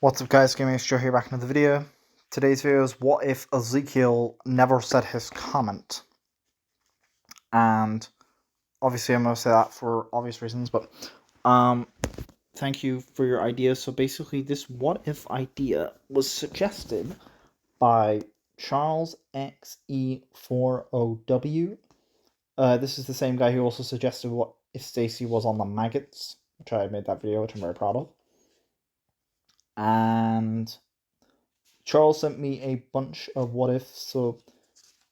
What's up guys, Gaming Joe here back in another video. Today's video is what if Ezekiel never said his comment? And obviously I'm going to say that for obvious reasons, but thank you for your idea. So basically this what if idea was suggested by Charles XE40W. This is the same guy who also suggested what if Stacy was on the maggots, which I made that video, which I'm very proud of. And Charles sent me a bunch of what ifs, so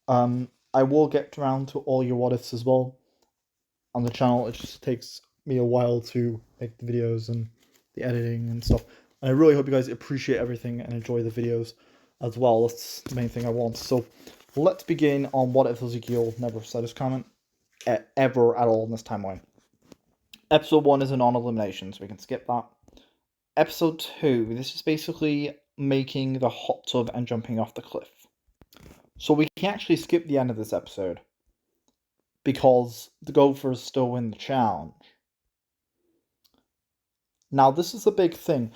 I will get around to all your what ifs as well on the channel. It just takes me a while to make the videos and the editing and stuff. And I really hope you guys appreciate everything and enjoy the videos as well. That's the main thing I want. So let's begin on what if Ezekiel never said his comment ever at all in this timeline. Episode 1 is a non-elimination, so we can skip that. Episode 2, this is basically making the hot tub and jumping off the cliff. So we can actually skip the end of this episode because the Gophers still win the challenge. Now this is a big thing.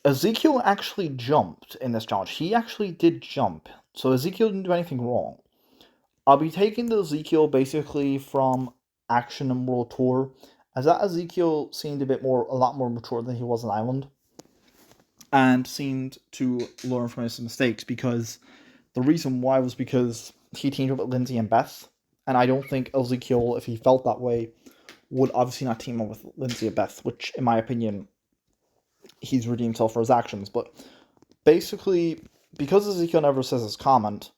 Ezekiel actually jumped in this challenge. He actually did jump. So Ezekiel didn't do anything wrong. I'll be taking the Ezekiel basically from Action and World Tour, as that Ezekiel seemed a lot more mature than he was in Island, and seemed to learn from his mistakes, because the reason why was because he teamed up with Lindsay and Beth, and I don't think Ezekiel, if he felt that way, would obviously not team up with Lindsay and Beth, which, in my opinion, he's redeemed himself for his actions. But basically, because Ezekiel never says his comment,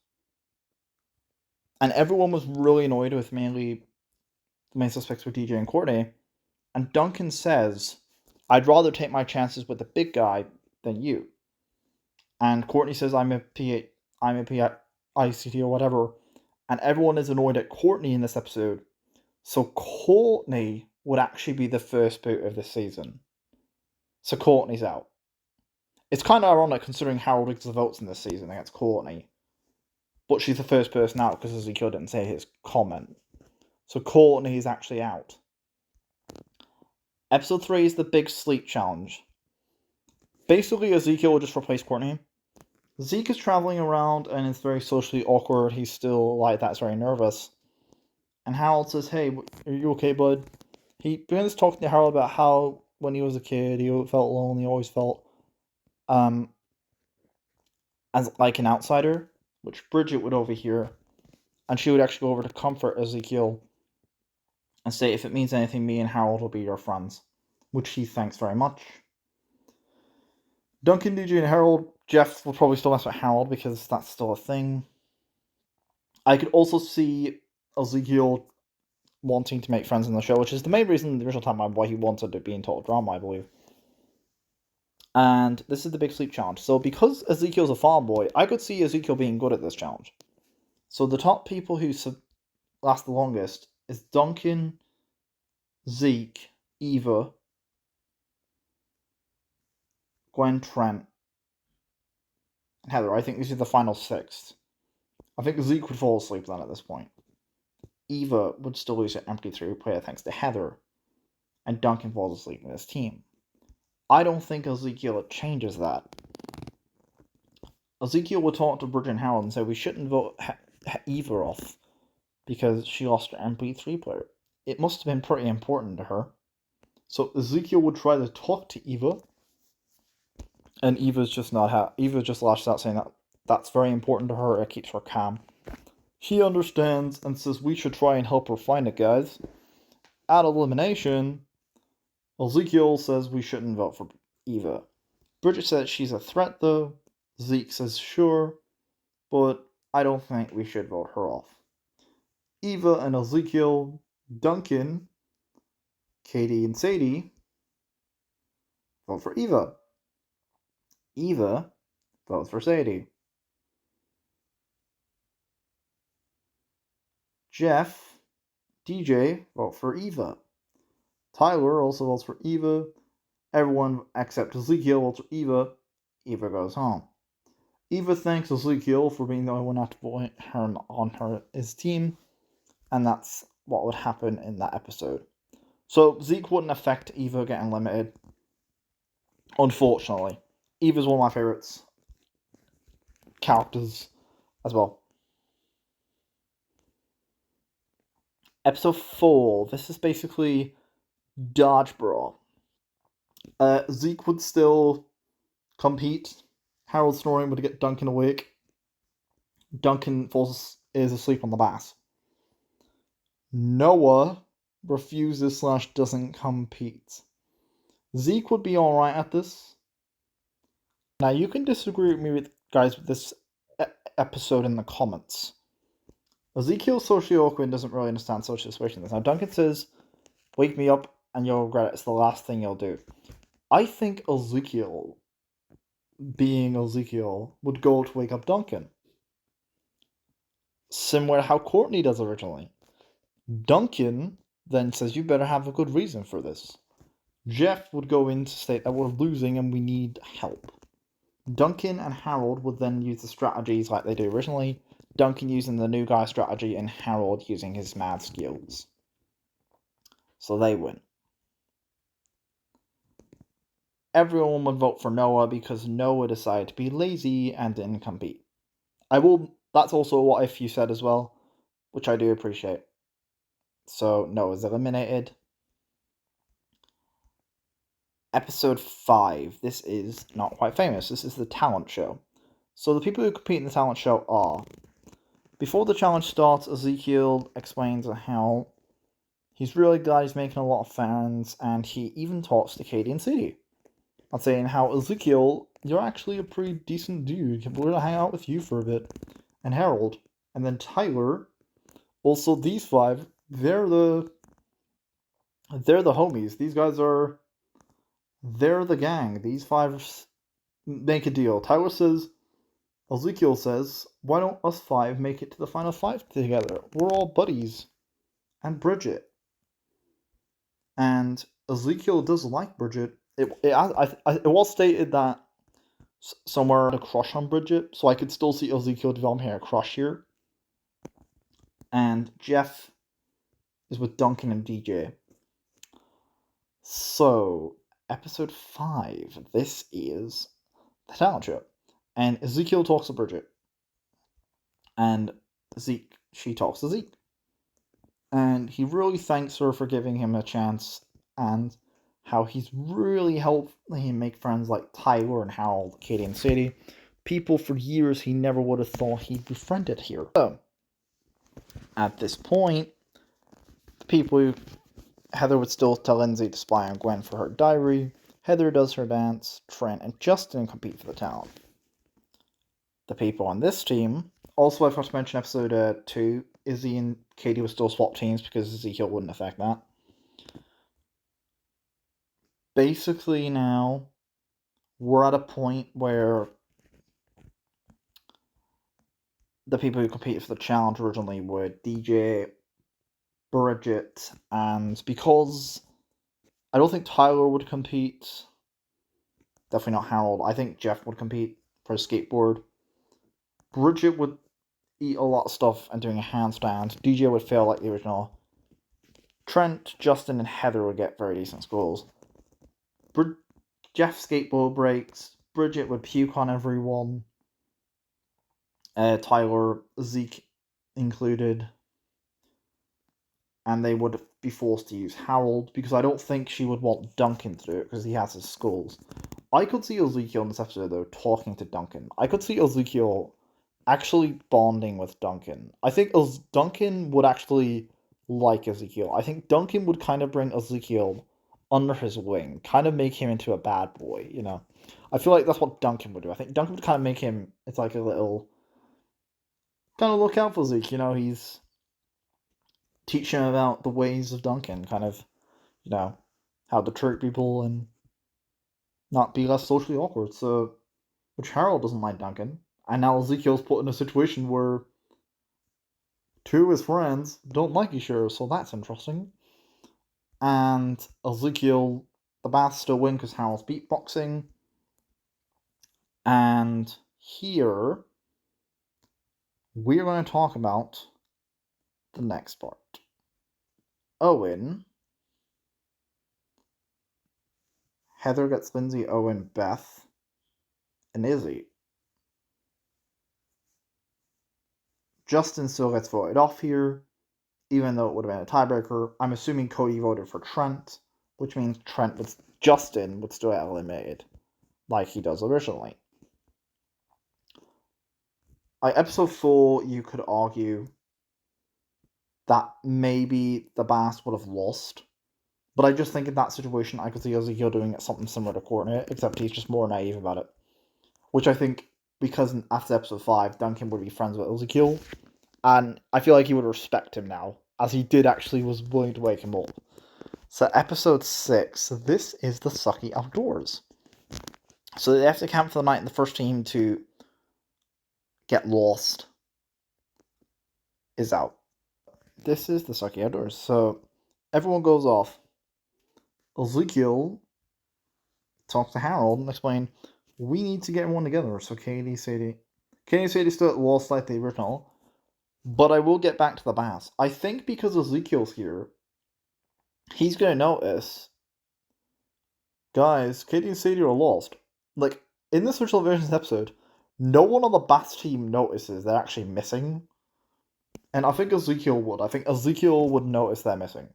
and everyone was really annoyed with mainly the main suspects were DJ and Courtney, and Duncan says, "I'd rather take my chances with the big guy than you." And Courtney says, I'm a ICT or whatever, and everyone is annoyed at Courtney in this episode. So Courtney would actually be the first boot of this season. So Courtney's out. It's kind of ironic considering Harold gets the votes in this season against Courtney, but she's the first person out because Ezekiel didn't say his comment. So Courtney is actually out. Episode 3 is the big sleep challenge. Basically, Ezekiel will just replace Courtney. Zeke is traveling around and is very socially awkward. He's still like that, very nervous. And Harold says, "Hey, are you okay, bud?" He begins talking to Harold about how when he was a kid, he felt lonely, always felt as like an outsider, which Bridgette would overhear. And she would actually go over to comfort Ezekiel and say, "If it means anything, me and Harold will be your friends," which he thanks very much. Duncan, DJ, and Harold, Jeff will probably still mess with Harold because that's still a thing. I could also see Ezekiel wanting to make friends in the show, which is the main reason in the original timeline why he wanted to be in Total Drama, I believe. And this is the big sleep challenge. So because Ezekiel's a farm boy, I could see Ezekiel being good at this challenge. So the top people who last the longest is Duncan, Zeke, Eva, Gwen, Trent, and Heather. I think these are the final 6. I think Zeke would fall asleep then at this point. Eva would still lose her MP3 player thanks to Heather, and Duncan falls asleep in his team. I don't think Ezekiel changes that. Ezekiel would talk to Bridget and Harold and say we shouldn't vote Eva off because she lost her MP3 player. It must have been pretty important to her. So Ezekiel would try to talk to Eva, and Eva's just lashes out saying that that's very important to her. It keeps her calm. She understands and says we should try and help her find it, guys. At elimination, Ezekiel says we shouldn't vote for Eva. Bridget says she's a threat though. Zeke says sure, but I don't think we should vote her off. Eva and Ezekiel, Duncan, Katie and Sadie vote for Eva. Eva votes for Sadie. Jeff, DJ vote for Eva. Tyler also votes for Eva. Everyone except Ezekiel votes for Eva. Eva goes home. Eva thanks Ezekiel for being the only one not to vote her on his team, and that's what would happen in that episode. So Zeke wouldn't affect Eva getting limited. Unfortunately. Eva's one of my favourites characters as well. Episode 4. This is basically Dodgeball. Zeke would still compete. Harold snoring would get Duncan awake. Duncan is asleep on the bass. Noah refuses / doesn't compete. Zeke would be alright at this. Now, you can disagree with me, with this episode in the comments. Ezekiel's socially awkward and doesn't really understand social situations. Now, Duncan says, wake me up and you'll regret it. It's the last thing you'll do. I think Ezekiel, being Ezekiel, would go to wake up Duncan. Similar to how Courtney does originally. Duncan then says, you better have a good reason for this. Jeff would go in to state that we're losing and we need help. Duncan and Harold would then use the strategies like they do originally. Duncan using the new guy strategy and Harold using his mad skills. So they win. Everyone would vote for Noah because Noah decided to be lazy and didn't compete. That's also what if you said as well, which I do appreciate. So Noah's eliminated. Episode 5. This is not quite famous. This is the talent show. So the people who compete in the talent show are... Before the challenge starts, Ezekiel explains how he's really glad he's making a lot of fans, and he even talks to Katie and Sadie. I'm saying how, Ezekiel, you're actually a pretty decent dude. We're gonna hang out with you for a bit. And Harold. And then Tyler. Also, these 5, they're the homies. These guys they're the gang. These 5 make a deal. Ezekiel says, why don't us 5 make it to the final 5 together? We're all buddies. And Bridgette. And Ezekiel does like Bridgette. It was stated that somewhere a crush on Bridgette, so I could still see Ezekiel developing a crush here. And Jeff is with Duncan and DJ. So, episode 5. This is the talent show. And Ezekiel talks to Bridgette. And she talks to Zeke. And he really thanks her for giving him a chance, and how he's really helped him make friends like Tyler and Harold, Katie and Sadie. People for years he never would have thought he'd befriended here. So, at this point, Heather would still tell Lindsay to spy on Gwen for her diary. Heather does her dance. Trent and Justin compete for the talent. The people on this team, also I forgot to mention episode 2, Izzy and Katie would still swap teams because Ezekiel wouldn't affect that. Basically now, we're at a point where the people who competed for the challenge originally were DJ, Bridgette, and because I don't think Tyler would compete, definitely not Harold, I think Jeff would compete for a skateboard. Bridgette would eat a lot of stuff and doing a handstand. DJ would fail like the original. Trent, Justin, and Heather would get very decent scores. Jeff skateboard breaks. Bridgette would puke on everyone. Tyler, Zeke included. And they would be forced to use Harold, because I don't think she would want Duncan to do it, because he has his skulls. I could see Ezekiel in this episode, though, talking to Duncan. I could see Ezekiel actually bonding with Duncan. I think Duncan would actually like Ezekiel. I think Duncan would kind of bring Ezekiel under his wing, kind of make him into a bad boy, you know? I feel like that's what Duncan would do. I think Duncan would kind of make him, it's like a little, kind of look out for Zeke, you know? He's teach him about the ways of Duncan, kind of, you know, how to treat people and not be less socially awkward. So, which Harold doesn't like Duncan. And now Ezekiel's put in a situation where 2 of his friends don't like each other, so that's interesting. And Ezekiel, the baths still win because Harold's beatboxing. And here, we're going to talk about the next part. Owen Heather gets Lindsay, Owen, Beth, and Izzy. Justin still gets voted off here, even though it would have been a tiebreaker. I'm assuming Cody voted for Trent, which means Justin would still get eliminated, like he does originally. Episode 4, you could argue that maybe the Bass would have lost. But I just think in that situation, I could see Ezekiel doing something similar to Courtney, except he's just more naive about it. Which I think, because after episode 5, Duncan would be friends with Ezekiel, and I feel like he would respect him now, as he did actually was willing to wake him up. So episode 6, this is the Sucky Outdoors. So they have to camp for the night, and the first team to get lost is out. This is the Sucky Outdoors. So everyone goes off. Ezekiel talks to Harold and explains, we need to get everyone together. So Katie, Sadie still at lost like the original, but I will get back to the Bass. I think because Ezekiel's here, he's going to notice, guys, Katie and Sadie are lost. Like, in this Virtual Versions episode, no one on the Bass team notices they're actually missing. And I think Ezekiel would. I think Ezekiel would notice they're missing.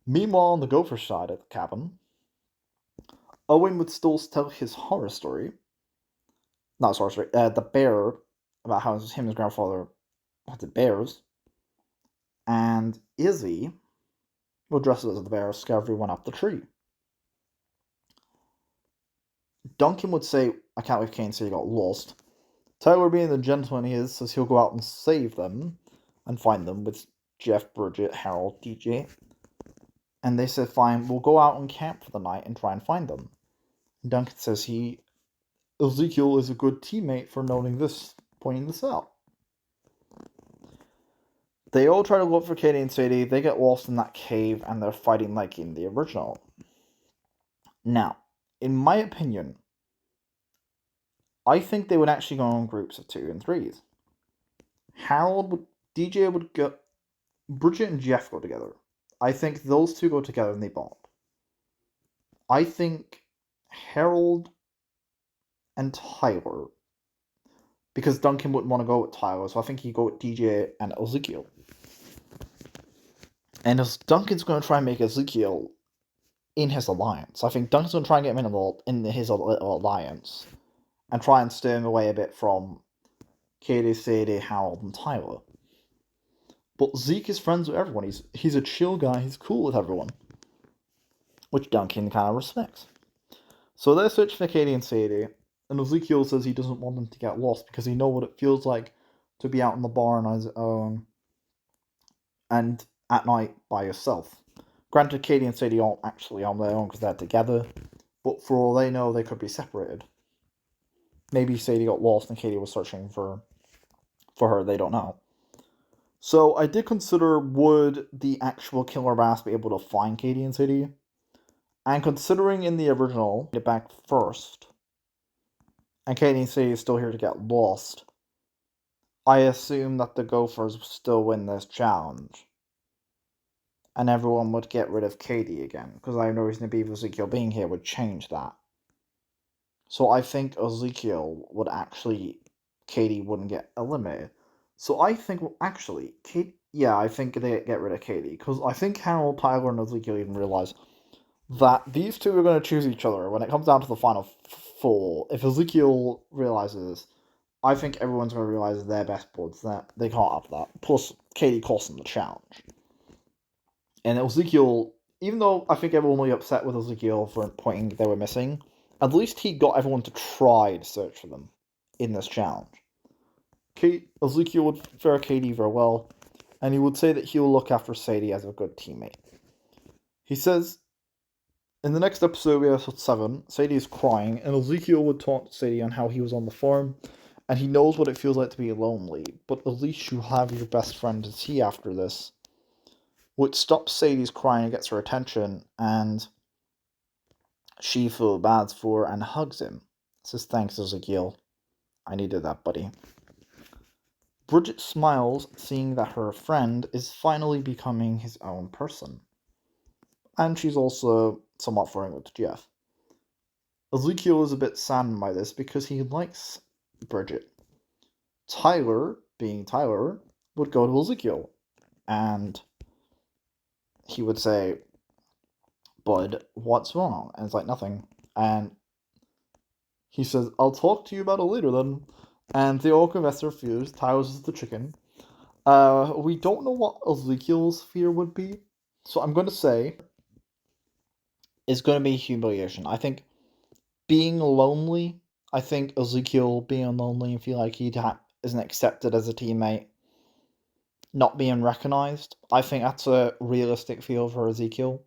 Meanwhile, on the Gopher side at the cabin, Owen would still tell his horror story. Not horror story, the bear, about how him and his grandfather hunted bears. And Izzy would dress as the bear, scare everyone up the tree. Duncan would say, I can't believe Kane said he got lost. Tyler, being the gentleman he is, says he'll go out and save them and find them with Jeff, Bridgette, Harold, DJ. And they said, fine, we'll go out and camp for the night and try and find them. And Duncan says Ezekiel is a good teammate for noting this, pointing this out. They all try to look for Katie and Sadie. They get lost in that cave and they're fighting like in the original. Now, in my opinion, I think they would actually go in groups of 2 and 3s. DJ would go, Bridget and Jeff go together. I think those 2 go together and they bond. I think Harold and Tyler, because Duncan wouldn't want to go with Tyler, so I think he'd go with DJ and Ezekiel. And Duncan's going to try and make Ezekiel in his alliance. I think Duncan's going to try and get him in his alliance and try and steer him away a bit from Katie, Sadie, Harold, and Tyler. But Zeke is friends with everyone. He's a chill guy. He's cool with everyone, which Duncan kind of respects. So they're searching for Katie and Sadie, and Ezekiel says he doesn't want them to get lost because he knows what it feels like to be out in the barn on his own and at night by yourself. Granted, Katie and Sadie aren't actually on their own because they're together, but for all they know, they could be separated. Maybe Sadie got lost and Katie was searching for her, they don't know. So I did consider, would the actual killer bass be able to find Katie and Sadie? And considering in the original, get back first, and Katie and Sadie is still here to get lost, I assume that the Gophers will still win this challenge. And everyone would get rid of Katie again, because I have no reason to believe Ezekiel being here would change that. So I think Ezekiel would Katie wouldn't get eliminated. So I think, I think they get rid of Katie, because I think Harold, Tyler, and Ezekiel even realize that these 2 are going to choose each other when it comes down to the final 4. If Ezekiel realizes, I think everyone's going to realize they're best buds, that they can't have that. Plus, Katie cost them the challenge. And Ezekiel, even though I think everyone will be upset with Ezekiel for pointing they were missing, at least he got everyone to try to search for them in this challenge. Ezekiel would fare Katie very well, and he would say that he'll look after Sadie as a good teammate. He says, in the next episode, episode 7, Sadie is crying, and Ezekiel would talk to Sadie on how he was on the farm, and he knows what it feels like to be lonely, but at least you have your best friend to see after this, which stops Sadie's crying and gets her attention, and she feels bad for and hugs him. Says, thanks, Ezekiel. I needed that, buddy. Bridget smiles, seeing that her friend is finally becoming his own person. And she's also somewhat flirting with Jeff. Ezekiel is a bit saddened by this because he likes Bridgette. Tyler, being Tyler, would go to Ezekiel and he would say, "Bud, what's wrong?" And it's like, "Nothing." And he says, "I'll talk to you about it later then." And they all confess their fears. Tyler's is the chicken. We don't know what Ezekiel's fear would be. So I'm going to say it's going to be humiliation. I think being lonely, I think Ezekiel being lonely and feel like he isn't accepted as a teammate, not being recognized, I think that's a realistic fear for Ezekiel.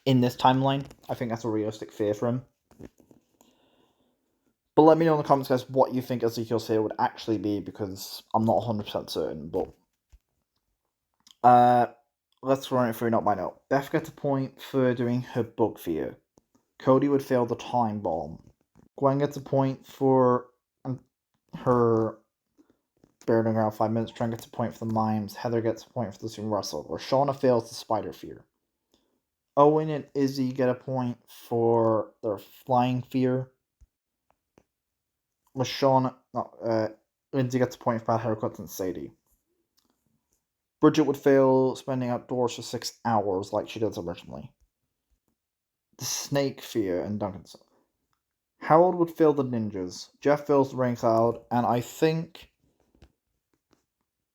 In this timeline, I think that's a realistic fear for him. But let me know in the comments, guys, what you think Ezekiel's fear would actually be, because I'm not 100% certain. But let's run it through note by note. Beth gets a point for doing her bug fear. Cody would fail the time bomb. Gwen gets a point for her burning around 5 minutes. Trent gets a point for the mimes. Heather gets a point for the swing wrestle. Where Shauna fails the spider fear. Owen and Izzy get a point for their flying fear. Shauna, Lindsay gets a point for bad haircuts and Sadie. Bridgette would fail spending outdoors for 6 hours like she does originally. The snake fear and Duncan's. Harold would fail the ninjas. Jeff fails the rain cloud, and I think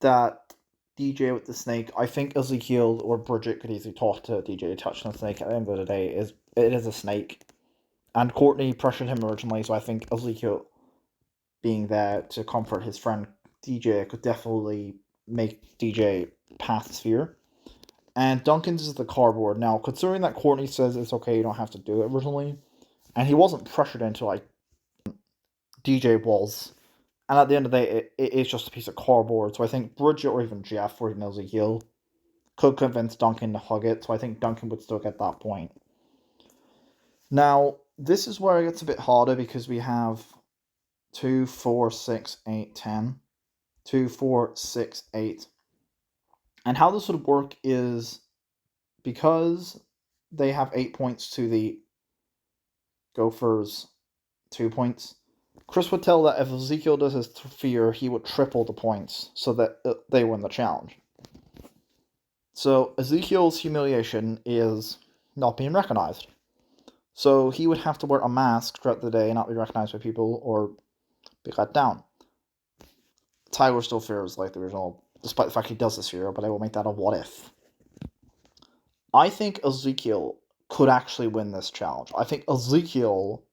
that DJ with the snake, I think Ezekiel or Bridgette could easily talk to DJ touching the snake. At the end of the day, it is a snake. And Courtney pressured him originally, so I think Ezekiel being there to comfort his friend DJ could definitely make DJ pass his fear. And Duncan's is the cardboard. Now, considering that Courtney says it's okay, you don't have to do it originally, and he wasn't pressured into like DJ was. And at the end of the day, it's just a piece of cardboard. So I think Bridgette or even Jeff or even Ezekiel could convince Duncan to hug it. So I think Duncan would still get that point. Now, this is where it gets a bit harder because we have 2, 4, 6, 8, 10. 2, 4, 6, 8. And how this would work is because they have 8 points to the Gophers' 2 points. Chris would tell that if Ezekiel does his fear, he would triple the points so that they win the challenge. So Ezekiel's humiliation is not being recognized. So he would have to wear a mask throughout the day and not be recognized by people or be let down. Tyler still fears like the original, despite the fact he does this fear, but I will make that a what if. I think Ezekiel could actually win this challenge. I think Ezekiel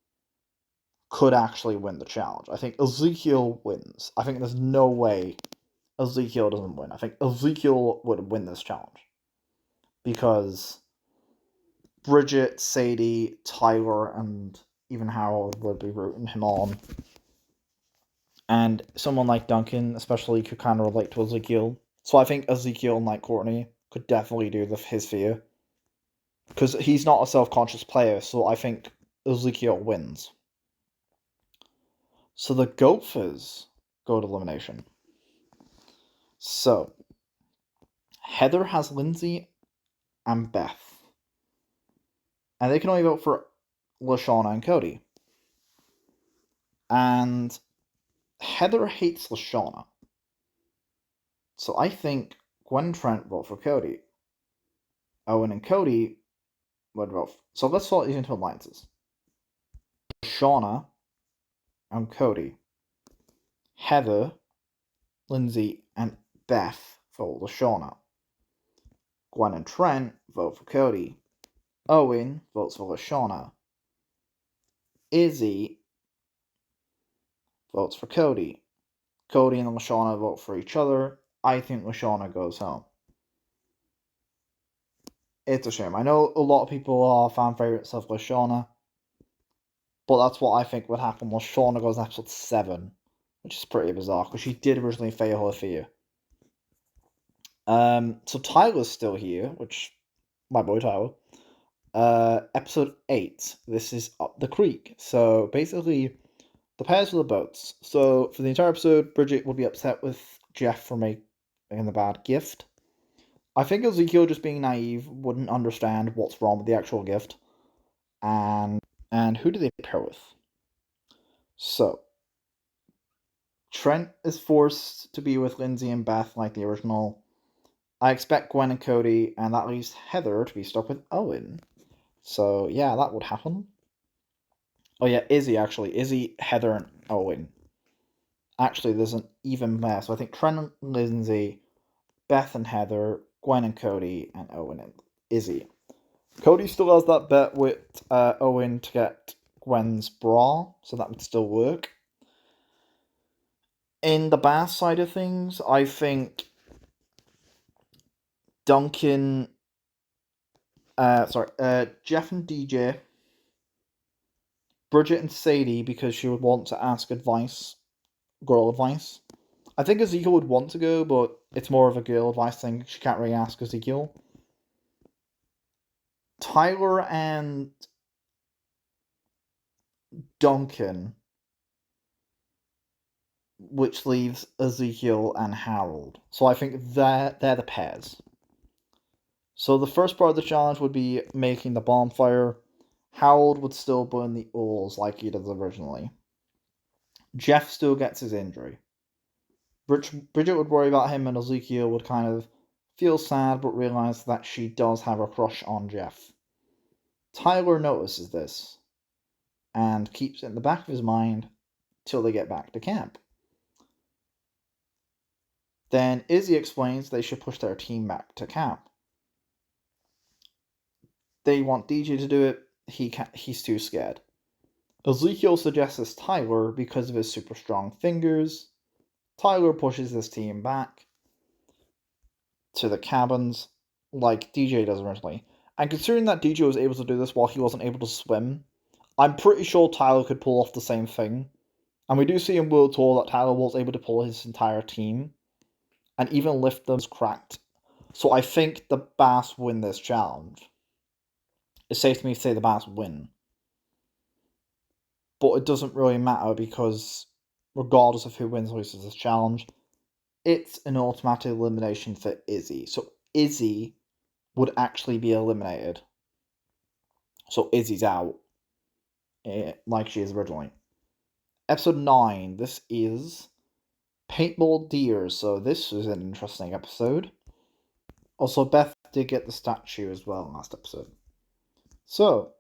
could actually win the challenge. I think Ezekiel wins. I think there's no way Ezekiel doesn't win. I think Ezekiel would win this challenge. Because Bridgette, Sadie, Tyler, and even Harold would be rooting him on. And someone like Duncan, especially, could kind of relate to Ezekiel. So I think Ezekiel, like Courtney, could definitely do his fear. Because he's not a self-conscious player, so I think Ezekiel wins. So the Gophers go to elimination. So, Heather has Lindsay and Beth. And they can only vote for LaShawna and Cody. And Heather hates LaShawna. So I think Gwen and Trent vote for Cody. Owen and Cody would vote. So let's sort these into alliances. LaShawna and Cody. Heather, Lindsay, and Beth vote LaShawna. Gwen and Trent vote for Cody. Owen votes for LaShawna. Izzy votes for Cody. Cody and LaShawna vote for each other. I think LaShawna goes home. It's a shame. I know a lot of people are fan favorites of LaShawna, but that's what I think would happen. LaShawna goes in episode 7, which is pretty bizarre, because she did originally fail her fear. So Tyler's still here, which, my boy Tyler. Episode 8, this is up the creek. So basically, the pairs for the boats. So for the entire episode, Bridgette would be upset with Jeff for making the bad gift. I think Ezekiel, just being naive, wouldn't understand what's wrong with the actual gift. And And who do they pair with? So, Trent is forced to be with Lindsay and Beth like the original. I expect Gwen and Cody, and that leaves Heather to be stuck with Owen. So, yeah, that would happen. Oh, yeah, Izzy, actually. Izzy, Heather, and Owen. Actually, there's an even there. So I think Trent and Lindsay, Beth and Heather, Gwen and Cody, and Owen and Izzy. Cody still has that bet with Owen to get Gwen's bra, so that would still work. In the bass side of things, I think Duncan, Jeff and DJ, Bridgette and Sadie, because she would want to ask advice, girl advice. I think Ezekiel would want to go, but it's more of a girl advice thing. She can't really ask Ezekiel. Tyler and Duncan, which leaves Ezekiel and Harold. So I think they're the pairs. So the first part of the challenge would be making the bonfire. Harold would still burn the oars like he did originally. Jeff still gets his injury. Bridgette would worry about him, and Ezekiel would kind of feel sad but realize that she does have a crush on Jeff. Tyler notices this and keeps it in the back of his mind till they get back to camp. Then Izzy explains they should push their team back to camp. They want DJ to do it, he's too scared. Ezekiel suggests it's Tyler because of his super strong fingers. Tyler pushes his team back to the cabins like DJ does originally. And considering that DJ was able to do this while he wasn't able to swim, I'm pretty sure Tyler could pull off the same thing. And we do see in World Tour that Tyler was able to pull his entire team and even lift them cracked. So I think the Bass win this challenge. It's safe to me to say the Bass win. But it doesn't really matter because regardless of who wins or loses this challenge, it's an automatic elimination for Izzy. So Izzy would actually be eliminated. So Izzy's out, like she is originally. Episode 9, this is Paintball Deers, so this was an interesting episode. Also, Beth did get the statue as well last episode. So,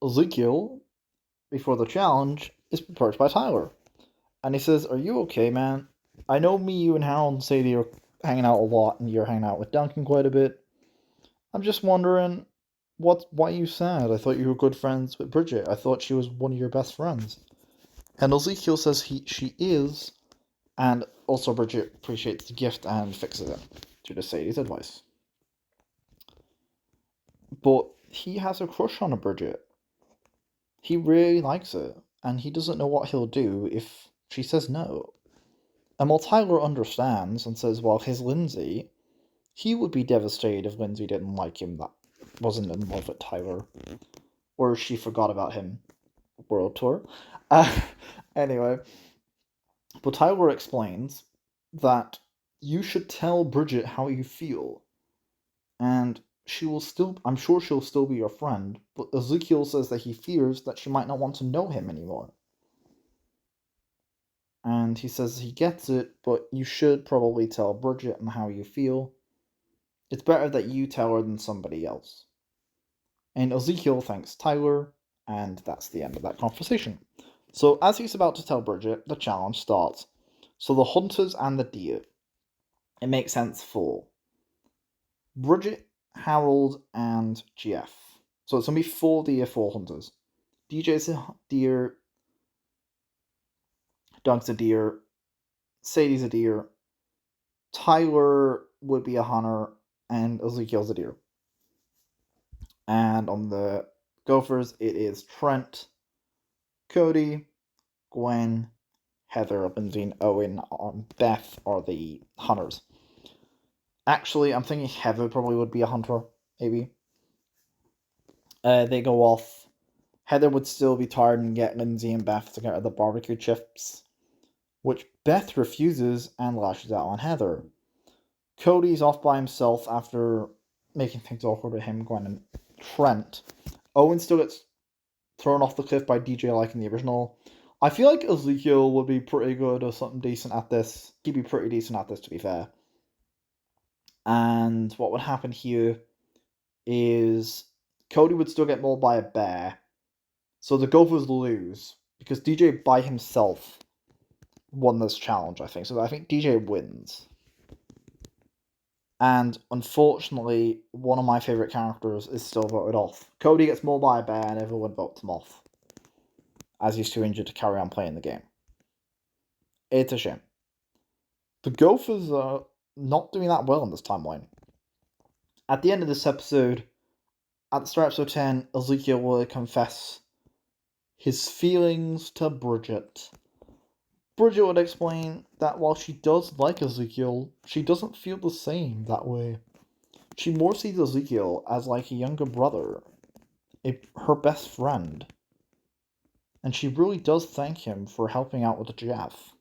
Ezekiel, before the challenge, is approached by Tyler. And he says, "Are you okay, man? I know me, you, and Harold and Sadie are hanging out a lot, and you're hanging out with Duncan quite a bit. I'm just wondering, why you sad? I thought you were good friends with Bridgette. I thought she was one of your best friends." And Ezekiel says she is, and also Bridgette appreciates the gift and fixes it, due to Sadie's advice. But he has a crush on Bridgette. He really likes it, and he doesn't know what he'll do if she says no. And while Tyler understands and says, well, his Lindsay, he would be devastated if Lindsay didn't like him, that wasn't in love with Tyler. Or she forgot about him. World Tour. Anyway. But Tyler explains that you should tell Bridgette how you feel. And I'm sure she'll still be your friend, but Ezekiel says that he fears that she might not want to know him anymore. And he says he gets it, but you should probably tell Bridgette and how you feel. It's better that you tell her than somebody else. And Ezekiel thanks Tyler, and that's the end of that conversation. So as he's about to tell Bridgette, the challenge starts. So the hunters and the deer. It makes sense for Bridgette, Harold, and Jeff. So it's going to be 4 deer, 4 hunters. DJ's a deer, Doug's a deer, Sadie's a deer, Tyler would be a hunter, and Ezekiel's a deer. And on the Gophers, it is Trent, Cody, Gwen, Heather, Lindsay, and Owen, and Beth are the hunters. Actually, I'm thinking Heather probably would be a hunter, maybe. They go off. Heather would still be tired and get Lindsay and Beth to get her the barbecue chips, which Beth refuses and lashes out on Heather. Cody's off by himself after making things awkward with him, Gwen, and Trent. Owen still gets thrown off the cliff by DJ like in the original. I feel like Ezekiel would be pretty good or something decent at this. He'd be pretty decent at this, to be fair. And what would happen here is Cody would still get mauled by a bear. So the Gophers lose because DJ by himself won this challenge, I think. So I think DJ wins. And unfortunately, one of my favourite characters is still voted off. Cody gets mauled by a bear and everyone votes him off, as he's too injured to carry on playing the game. It's a shame. The Gophers are not doing that well in this timeline. At the end of this episode, at the start of episode 10, Ezekiel will confess his feelings to Bridgette. Bridgette would explain that while she does like Ezekiel, she doesn't feel the same that way. She more sees Ezekiel as like a younger brother, her best friend. And she really does thank him for helping out with Jeff.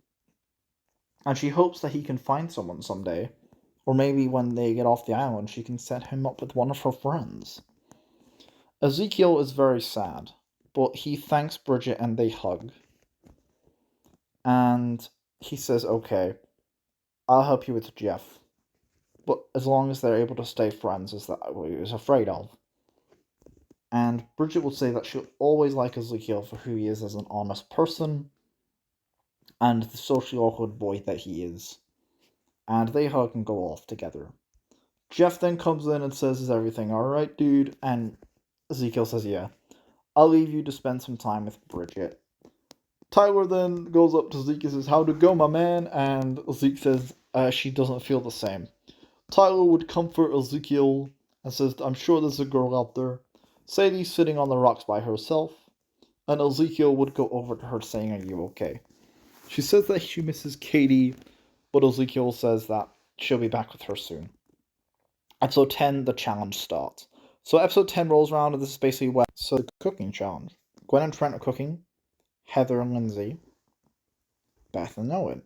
And she hopes that he can find someone someday. Or maybe when they get off the island, she can set him up with one of her friends. Ezekiel is very sad, but he thanks Bridgette and they hug. And he says, okay, I'll help you with Jeff. But as long as they're able to stay friends, is that what he was afraid of. And Bridgette will say that she'll always like Ezekiel for who he is as an honest person, and the socially awkward boy that he is. And they hug and go off together. Jeff then comes in and says, is everything alright, dude? And Ezekiel says, yeah. I'll leave you to spend some time with Bridgette. Tyler then goes up to Zeke and says, how'd it go, my man? And Zeke says, she doesn't feel the same. Tyler would comfort Ezekiel and says, I'm sure there's a girl out there. Sadie's sitting on the rocks by herself. And Ezekiel would go over to her saying, are you okay? She says that she misses Katie, but Ezekiel says that she'll be back with her soon. Episode 10, the challenge starts. So episode 10 rolls around, and this is basically where... So the cooking challenge. Gwen and Trent are cooking. Heather and Lindsay. Beth and Owen.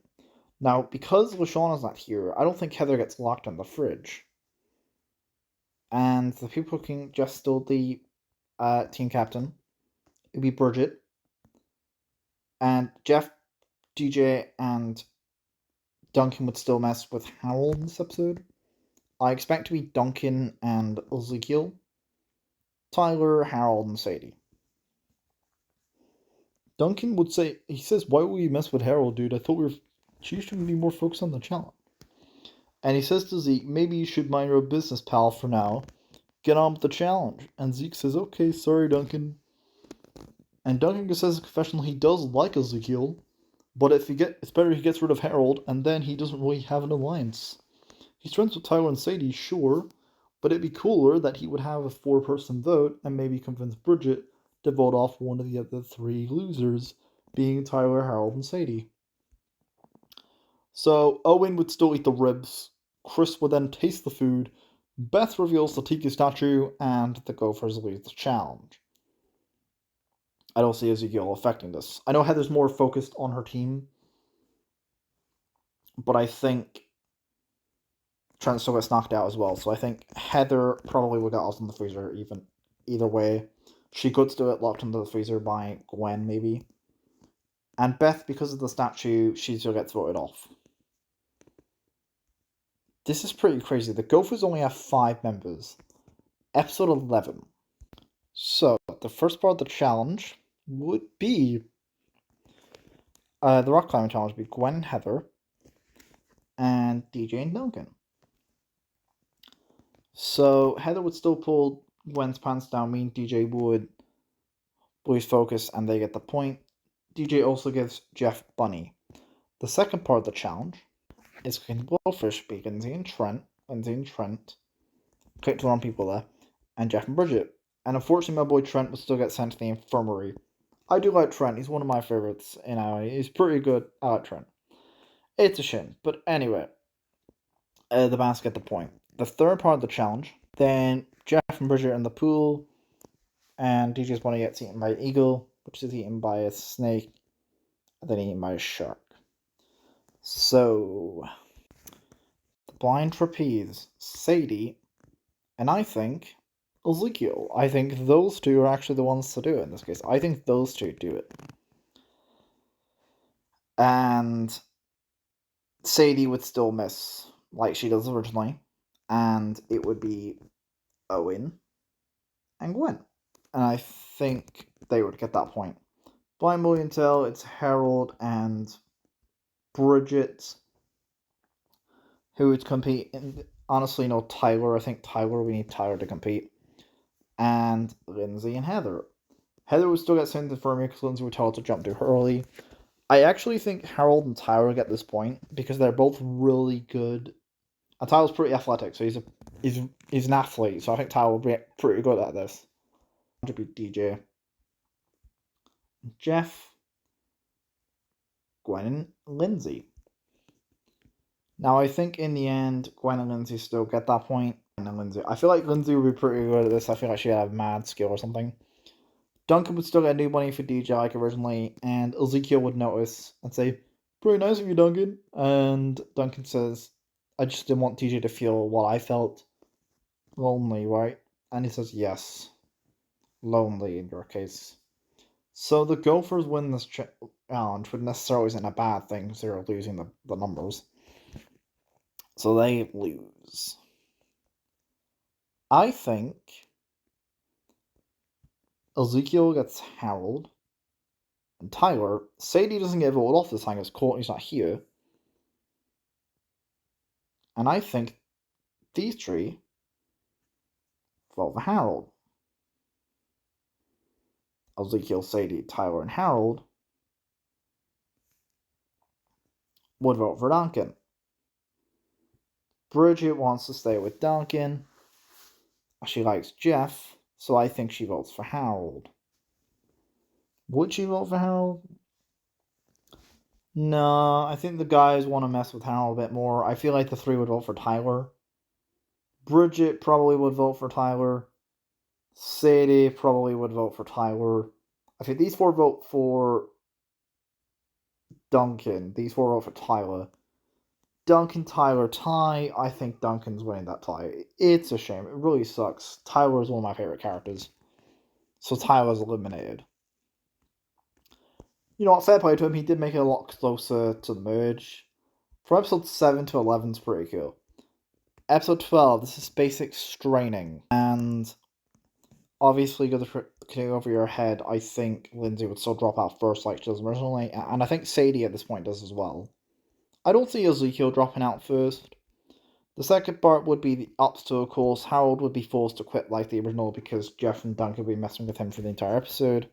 Now, because LaShawn is not here, I don't think Heather gets locked in the fridge. And the people cooking, Jeff still the team captain. It'd be Bridgette. And Jeff, DJ, and Duncan would still mess with Harold in this episode. I expect to be Duncan and Ezekiel. Tyler, Harold, and Sadie. Duncan would say, he says, why would we mess with Harold, dude? I thought she should be more focused on the challenge. And he says to Zeke, maybe you should mind your business, pal, for now. Get on with the challenge. And Zeke says, okay, sorry, Duncan. And Duncan says in confessional he does like Ezekiel, but it's better if he gets rid of Harold, and then he doesn't really have an alliance. He's friends with Tyler and Sadie, sure, but it'd be cooler that he would have a 4-person vote and maybe convince Bridgette to vote off one of the other 3 losers, being Tyler, Harold, and Sadie. So Owen would still eat the ribs, Chris would then taste the food, Beth reveals the Tiki statue, and the Gophers lose the challenge. I don't see Ezekiel affecting this. I know Heather's more focused on her team, but I think Trent still gets knocked out as well, so I think Heather probably will get lost in the freezer either way. She could still get locked into the freezer by Gwen, maybe. And Beth, because of the statue, she still gets voted off. This is pretty crazy. The Gophers only have 5 members. Episode 11. So, the first part of the challenge would be... the rock climbing challenge would be Gwen and Heather. And DJ and Duncan. So, Heather would still pull Gwen's pants down, meaning DJ would lose focus and they get the point. DJ also gives Jeff Bunny. The second part of the challenge is cooking blowfish, be Lindsay and Trent, click to 1 people there, and Jeff and Bridgette. And unfortunately, my boy Trent would still get sent to the infirmary. I do like Trent, he's one of my favorites in anime. He's pretty good. I like Trent. It's a shame, but anyway, the bands get the point. The third part of the challenge, then Jeff and Bridgette are in the pool, and DJ's Bunny gets eaten by an eagle, which is eaten by a snake, and then eaten by a shark. So, the blind trapeze, Sadie, and I think Ezekiel. I think those two are actually the ones to do it in this case. I think those two do it. And Sadie would still miss like she does originally. And it would be Owen and Gwen. And I think they would get that point. By million tell, it's Harold and Bridgette who would compete. And honestly, no, Tyler. I think we need Tyler to compete. And Lindsay and Heather. Heather would still get sent to Fermi because Lindsay would tell her to jump too early. I actually think Harold and Tyler get this point because they're both really good. And Tyler's pretty athletic, so he's an athlete. So I think Tyler will be pretty good at this. To be DJ, Jeff, Gwen, and Lindsay. Now I think in the end, Gwen and Lindsay still get that point. And Lindsay, I feel like Lindsay would be pretty good at this. I feel like she'd have mad skill or something. Duncan would still get new money for DJ like originally, and Ezekiel would notice and say, "Pretty nice of you, Duncan." And Duncan says, "I just didn't want DJ to feel what I felt. Lonely, right?" And he says, "Yes. Lonely in your case." So the Gophers win this challenge, which necessarily isn't a bad thing because they're losing the numbers. So they lose. I think Ezekiel gets Harold and Tyler. Sadie doesn't get voted off this time because Courtney's not here. And I think these three vote for Harold. Ezekiel, Sadie, Tyler, and Harold would vote for Duncan. Bridgette wants to stay with Duncan. She likes Jeff, so I think she votes for Harold. Would she vote for Harold? No, I think the guys want to mess with Harold a bit more. I feel like the three would vote for Tyler. Bridgette probably would vote for Tyler. Sadie probably would vote for Tyler. I think these four vote for Duncan. These four vote for Tyler. Duncan, Tyler, tie. I think Duncan's winning that tie. It's a shame. It really sucks. Tyler is one of my favorite characters. So Tyler's eliminated. You know what? Fair play to him. He did make it a lot closer to the merge. From episode 7 to 11 is pretty cool. Episode 12, this is basic straining. And obviously, getting over your head, I think Lindsay would still drop out first like she does originally. And I think Sadie at this point does as well. I don't see Ezekiel dropping out first. The second part would be the obstacle course. Harold would be forced to quit like the original because Jeff and Duncan would be messing with him for the entire episode.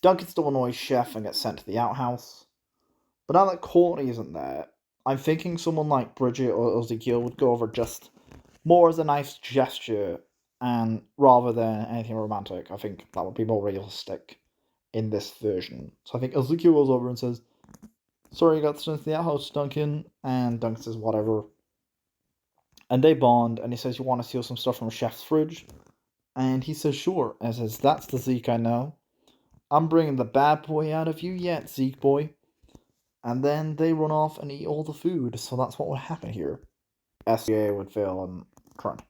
Duncan still annoys Chef and gets sent to the outhouse. But now that Courtney isn't there, I'm thinking someone like Bridgette or Ezekiel would go over just more as a nice gesture and rather than anything romantic. I think that would be more realistic in this version. So I think Ezekiel goes over and says, "Sorry you got sent to the outhouse, Duncan." And Duncan says, "Whatever." And they bond, and he says, "You want to steal some stuff from Chef's fridge?" And he says, "Sure." And says, "That's the Zeke I know. I'm bringing the bad boy out of you yet, Zeke boy." And then they run off and eat all the food, so that's what would happen here. SCA would fail and Trent.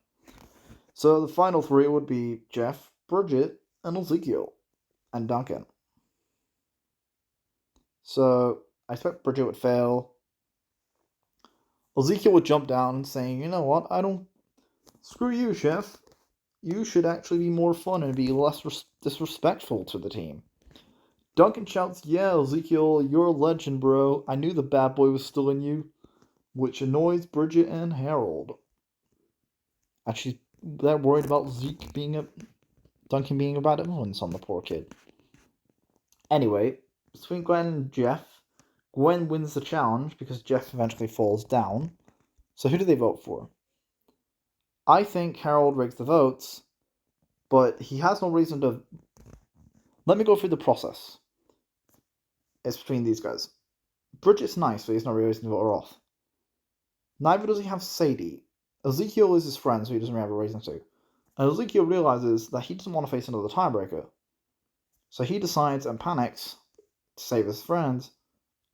So the final three would be Jeff, Bridgette, and Ezekiel, and Duncan. So I expect Bridgette would fail. Ezekiel would jump down saying, "You know what, screw you, Chef. You should actually be more fun and be less disrespectful to the team." Duncan shouts, "Yeah, Ezekiel, you're a legend, bro. I knew the bad boy was still in you," which annoys Bridgette and Harold. And they're worried about Duncan being a bad influence on the poor kid. Anyway, between Gwen and Jeff, Gwen wins the challenge because Jeff eventually falls down. So who do they vote for? I think Harold rigs the votes, but he has no reason to. Let me go through the process. It's between these guys. Bridgette's nice, so he's no reason to vote her off. Neither does he have Sadie. Ezekiel is his friend, so he doesn't really have a reason to. And Ezekiel realizes that he doesn't want to face another tiebreaker. So he decides and panics to save his friends.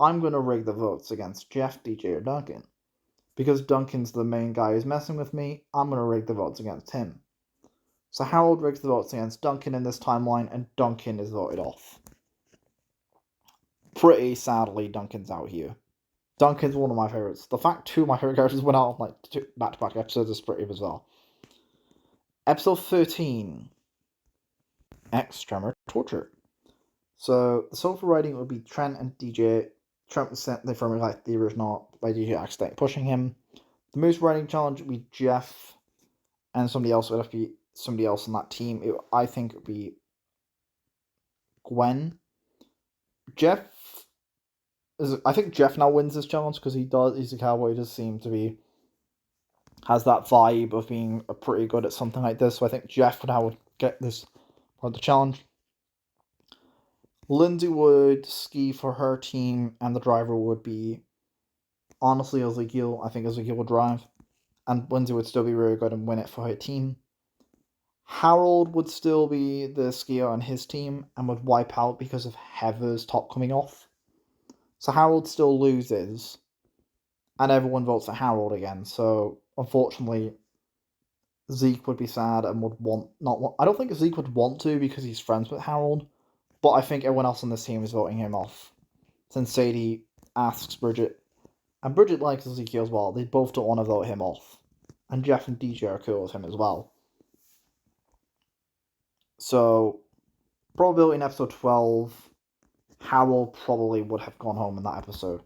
I'm going to rig the votes against Jeff, DJ, or Duncan. Because Duncan's the main guy who's messing with me, I'm going to rig the votes against him. So Harold rigs the votes against Duncan in this timeline, and Duncan is voted off. Pretty sadly, Duncan's out here. Duncan's one of my favourites. The fact two of my favourite characters went out on like two back-to-back episodes is pretty bizarre. Episode 13. X-Treme Torture. So the solo for writing would be Trent and DJ. Trent was sent from like the original by DJ accidentally pushing him. The moose writing challenge would be Jeff and somebody else. Would have to be somebody else on that team. I think it would be Gwen. I think Jeff now wins this challenge because he's a cowboy. He does seem to be has that vibe of being pretty good at something like this. So I think Jeff would get this part of the challenge. Lindsay would ski for her team, and the driver would be honestly Ezekiel. I think Ezekiel would drive, and Lindsay would still be really good and win it for her team. Harold would still be the skier on his team and would wipe out because of Heather's top coming off. So Harold still loses, and everyone votes for Harold again. So unfortunately, Zeke would be sad and would not want. I don't think Zeke would want to because he's friends with Harold, but I think everyone else on this team is voting him off. Since Sadie asks Bridgette, and Bridgette likes Ezekiel as well, they both don't want to vote him off. And Jeff and DJ are cool with him as well. So, probability in episode 12, Harold probably would have gone home in that episode.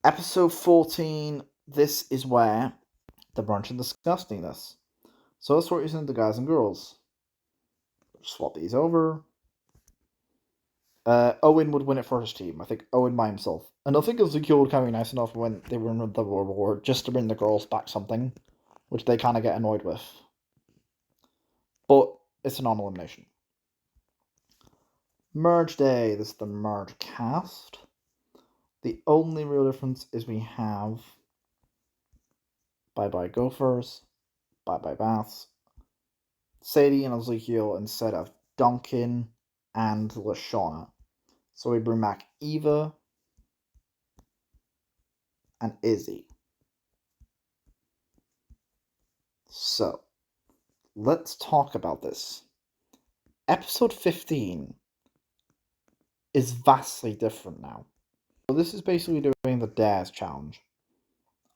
Episode 14, this is where the brunch and disgustingness. So let's sort using the guys and girls. Swap these over. Owen would win it for his team. I think Owen by himself. And I think Ezekiel would kind of be nice enough when they were in the World War just to bring the girls back something, which they kind of get annoyed with. But it's a non-elimination. Merge day. This is the merge cast. The only real difference is we have Bye Bye Gophers, Bye Bye Baths, Sadie and Ezekiel instead of Duncan and Lashawna. So we bring back Eva and Izzy. So, let's talk about this. Episode 15 is vastly different now. So this is basically doing the Dares challenge.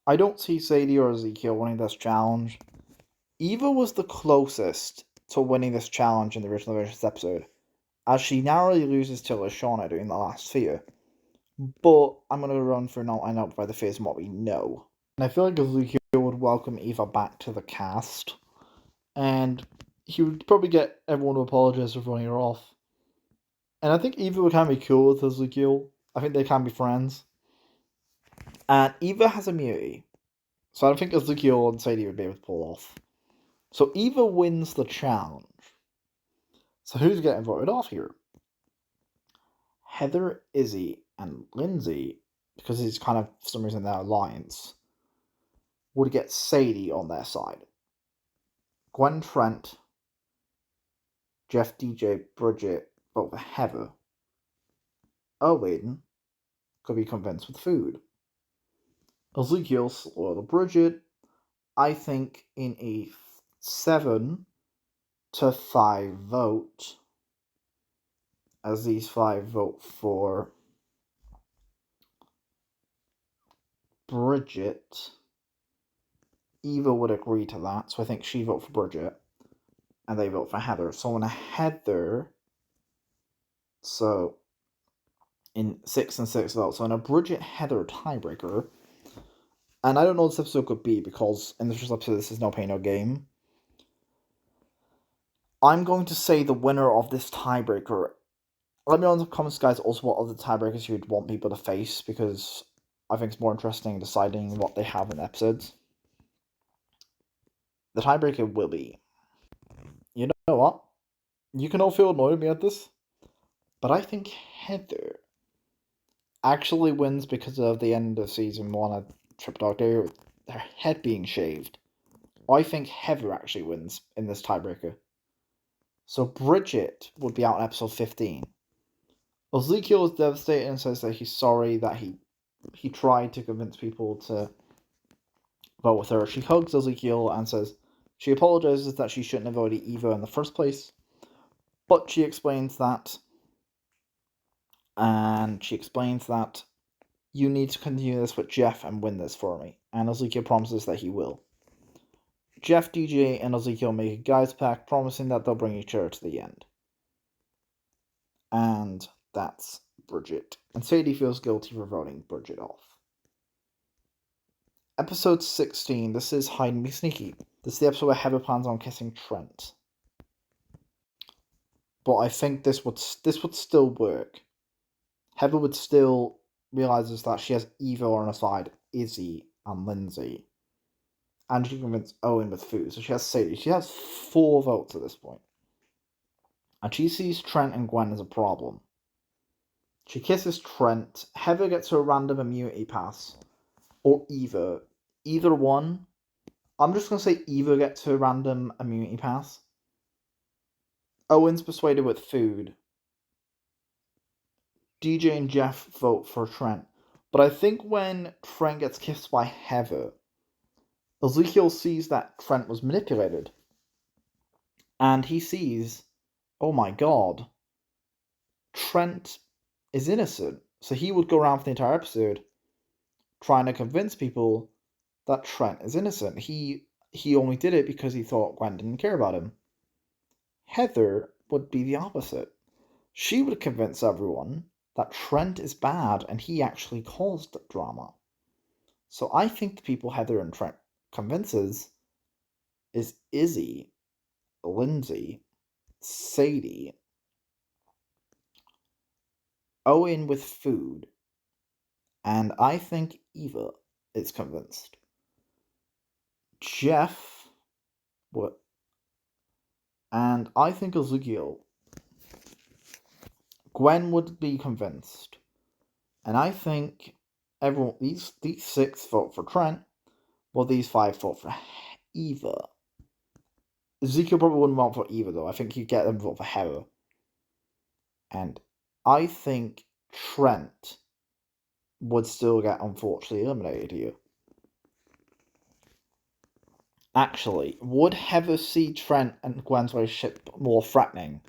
I don't see Sadie or Ezekiel winning this challenge. Eva was the closest to winning this challenge in the original Vicious episode, as she narrowly loses to Lashawna during the last sphere. But I'm going to run through now and out by the phase and what we know. And I feel like Ezekiel would welcome Eva back to the cast, and he would probably get everyone to apologize for running her off. And I think Eva would kind of be cool with Ezekiel. I think they can be friends. And Eva has immunity, so I don't think Ezekiel and Sadie would be able to pull off. So Eva wins the challenge. So who's getting voted off here? Heather, Izzy, and Lindsay, because it's kind of for some reason their alliance, would get Sadie on their side. Gwen, Trent, Jeff, DJ, Bridgette vote for Heather. Owen could be convinced with food. Ezekiel loyal to Bridgette. I think in a 7-5 vote, as these 5 vote for Bridgette. Eva would agree to that, so I think she vote for Bridgette, and they vote for Heather. So in a Heather, so in 6 and 6 votes, so in a Bridgette-Heather tiebreaker, and I don't know what this episode could be, because in this episode this is no pain, no game. I'm going to say the winner of this tiebreaker. Let me know in the comments, guys, also what other tiebreakers you'd want people to face, because I think it's more interesting deciding what they have in episodes. The tiebreaker will be... You know what? You can all feel annoyed at me at this, but I think Heather actually wins because of the end of season 1 of Triple Dog Day with her head being shaved. I think Heather actually wins in this tiebreaker. So Bridgette would be out in episode 15. Ezekiel is devastated and says that he's sorry that he tried to convince people to vote with her. She hugs Ezekiel and says, She apologizes that she shouldn't have voted Eva in the first place, but she explains that, you need to continue this with Jeff and win this for me, and Ezekiel promises that he will. Jeff, DJ, and Ezekiel make a guys pact, promising that they'll bring each other to the end. And that's Bridgette. And Sadie feels guilty for voting Bridgette off. Episode 16, this is Hide and Be Sneaky. This is the episode where Heather plans on kissing Trent. But I think this would still work. Heather would still realizes that she has Eva on her side, Izzy, and Lindsay. And she convinced Owen with food. So she has Sadie. She has 4 votes at this point. And she sees Trent and Gwen as a problem. She kisses Trent. Heather gets her random immunity pass. Or Eva. Either one. I'm just going to say Eva gets her random immunity pass. Owen's persuaded with food. DJ and Jeff vote for Trent. But I think when Trent gets kissed by Heather, Ezekiel sees that Trent was manipulated. And he sees, oh my god, Trent is innocent. So he would go around for the entire episode trying to convince people that Trent is innocent. He only did it because he thought Gwen didn't care about him. Heather would be the opposite. She would convince everyone that Trent is bad and he actually caused the drama. So I think the people Heather and Trent convinces is Izzy, Lindsay, Sadie, Owen with food, and I think Eva is convinced. Jeff, what? And I think Ezekiel. Gwen would be convinced. And I think everyone, these 6 vote for Trent, while these 5 vote for Eva. Ezekiel probably wouldn't vote for Eva though. I think he'd get them to vote for Heather. And I think Trent would still get unfortunately eliminated here. Actually, would Heather see Trent and Gwen's relationship more threatening?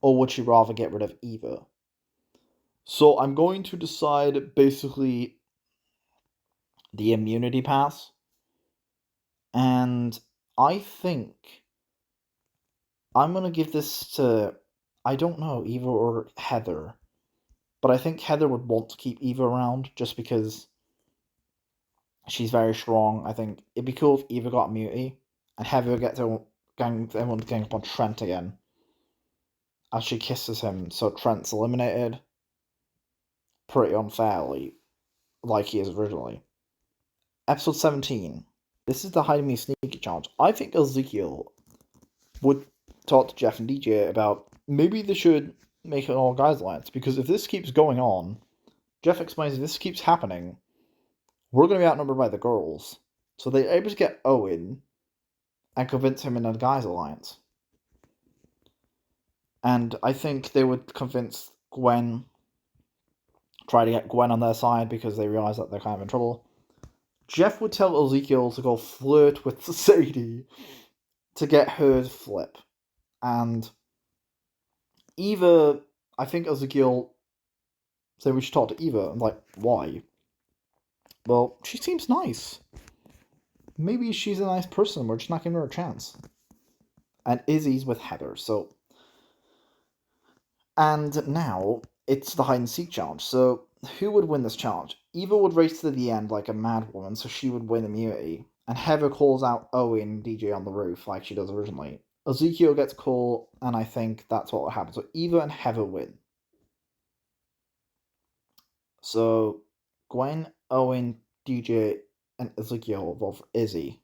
Or would she rather get rid of Eva? So I'm going to decide basically the immunity pass. And I think I'm going to give this to, I don't know, Eva or Heather. But I think Heather would want to keep Eva around just because she's very strong. I think it'd be cool if Eva got immunity and Heather gets everyone to gang up on Trent again as she kisses him, so Trent's eliminated pretty unfairly, like he is originally. Episode 17. This is the Hide and Me Sneaky challenge. I think Ezekiel would talk to Jeff and DJ about maybe they should make an all guys alliance, because if this keeps going on, Jeff explains if this keeps happening, we're going to be outnumbered by the girls. So they're able to get Owen and convince him in a guys alliance. And I think they would convince Gwen, try to get Gwen on their side because they realize that they're kind of in trouble. Jeff would tell Ezekiel to go flirt with Sadie to get her to flip. And Eva, I think Ezekiel said we should talk to Eva. I'm like, why? Well, she seems nice. Maybe she's a nice person, we're just not giving her a chance. And Izzy's with Heather, so... And now, it's the hide and seek challenge, so who would win this challenge? Eva would race to the end like a mad woman, so she would win immunity. And Heather calls out Owen and DJ on the roof, like she does originally. Ezekiel gets caught, and I think that's what will happen. So Eva and Heather win. So, Gwen, Owen, DJ, and Ezekiel vote for Izzy.